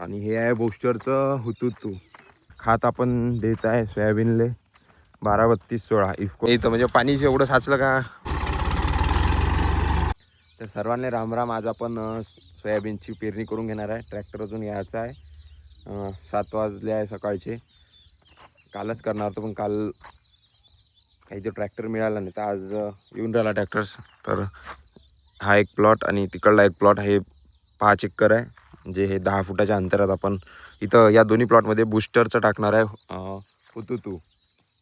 आणि हे आहे बूस्टरचं हुतुतू. खात आपण देत आहे सोयाबीनले 12-32-16 इफको. इथं म्हणजे पाणी एवढं साचलं का. तर सर्वांनी रामराम. आज आपण सोयाबीनची पेरणी करून घेणार आहे. ट्रॅक्टर अजून यायचा आहे. 7 वाजले आहे सकाळचे. कालच करणार होतो पण काल काही तो ट्रॅक्टर मिळाला नाही, तर आज येऊन राहिला ट्रॅक्टर. तर हा एक प्लॉट आणि तिकडला एक प्लॉट, हे 5 एकर आहे. म्हणजे हे 10 फुटाच्या अंतरात आपण इथं या दोन्ही प्लॉटमध्ये बूस्टरचं टाकणार आहे हुतुतू.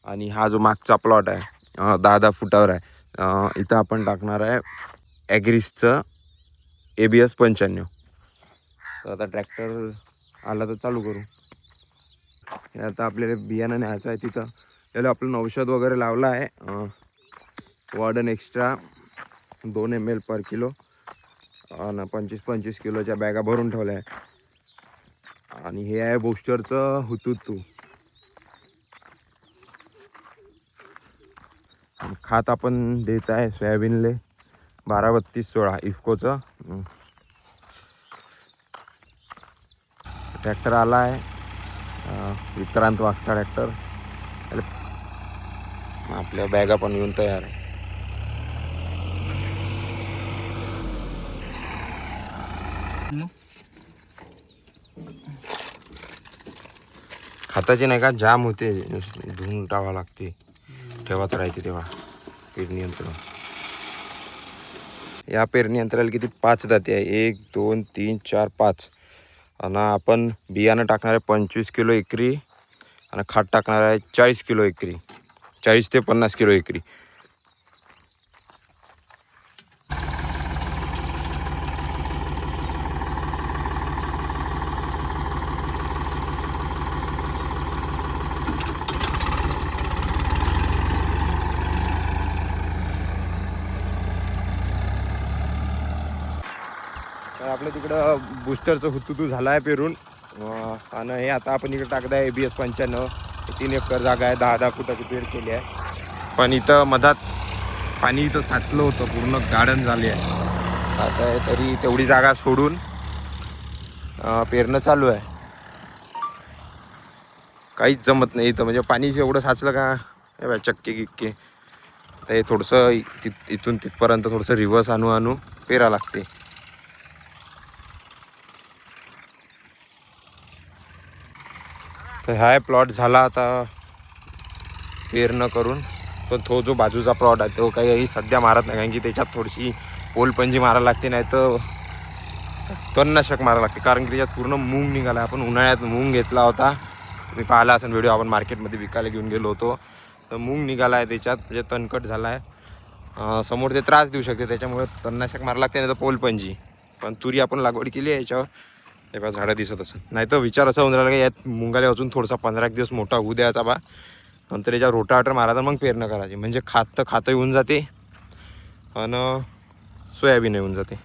आणि हा जो मागचा प्लॉट आहे 10-10 फुटावर आहे, इथं आपण टाकणार आहे ॲग्रिसचं ABS 95. तर आता ट्रॅक्टर आला तर चालू करू. हे आता आपल्याला बियाणं न्यायचं आहे तिथं. त्याला आपलं औषध वगैरे लावलं आहे. वॉर्डन एक्स्ट्रा 2 ml पर किलो आणि 25-25 किलोच्या बॅगा भरून ठेवल्या आहे. आणि हे आहे बूस्टरचं हुतुतू. खात आपण देत आहे सोयाबीनले 12-32-16 इफकोचं. ट्रॅक्टर आला आहे, विक्रांत वाघचा ट्रॅक्टर. आपल्या बॅगा पण येऊन तयार आहे. खताची नाही का जाम होते, धुवून टावा लागते, ठेवत राहते तेव्हा. पेरणी यंत्र, या पेरणी यंत्राला किती 5 दाते आहे, 1 2 3 4 5. आणि आपण बियाणं टाकणार आहे 25 किलो एकरी आणि खत टाकणार आहे 40 किलो एकरी, 40 ते 50 किलो एकरी. आपल्या तिकडं बूस्टरचं हुतुतू झालं आहे पेरून. आणि हे आता आपण इकडे टाकत आहे ABS 95. 3 एकर जागा आहे, 10-10 फुटाची पेर केली आहे. पण इथं मधात पाणी इथं साचलं होतं, पूर्ण गार्डन झाले आहे. आता तरी तेवढी जागा सोडून पेरणं चालू आहे. काहीच जमत नाही इथं, म्हणजे पाणी एवढं साचलं का. हे बघा चक्के गिक्के. तर हे थोडंसं इथून तिथपर्यंत थोडंसं रिव्हर्स आणू पेरा लागते. तर हा प्लॉट झाला आता पेरणं करून. पण तो जो बाजूचा प्लॉट आहे तो काही सध्या मारत नाही, कारण की त्याच्यात थोडीशी पोलपंजी मारायला लागते, नाही तर तणनाशक मारायला लागते. कारण की त्याच्यात पूर्ण मूग निघाला. आपण उन्हाळ्यात मूग घेतला होता, तुम्ही पाहिला असेल व्हिडिओ, आपण मार्केटमध्ये विकायला घेऊन गेलो होतो. तर मूग निघाला आहे त्याच्यात, म्हणजे तणकट झाला आहे. समोर ते त्रास देऊ शकते, त्याच्यामुळे तणनाशक मारायला लागते, नाही तर पोलपंजी. पण तुरी आपण लागवड केली आहे याच्यावर, हे बघा झाडं दिसत असं. नाही तर विचार असा होऊन राहिला की यात मुंगाला अजून थोडासा 15 दिवस मोठा होऊ द्यायचा बा, नंतर याच्यावर रोटावेटर मारायचा, मग पेरणं करायची. म्हणजे खातं येऊन जाते आणि सोयाबीन येऊन जाते.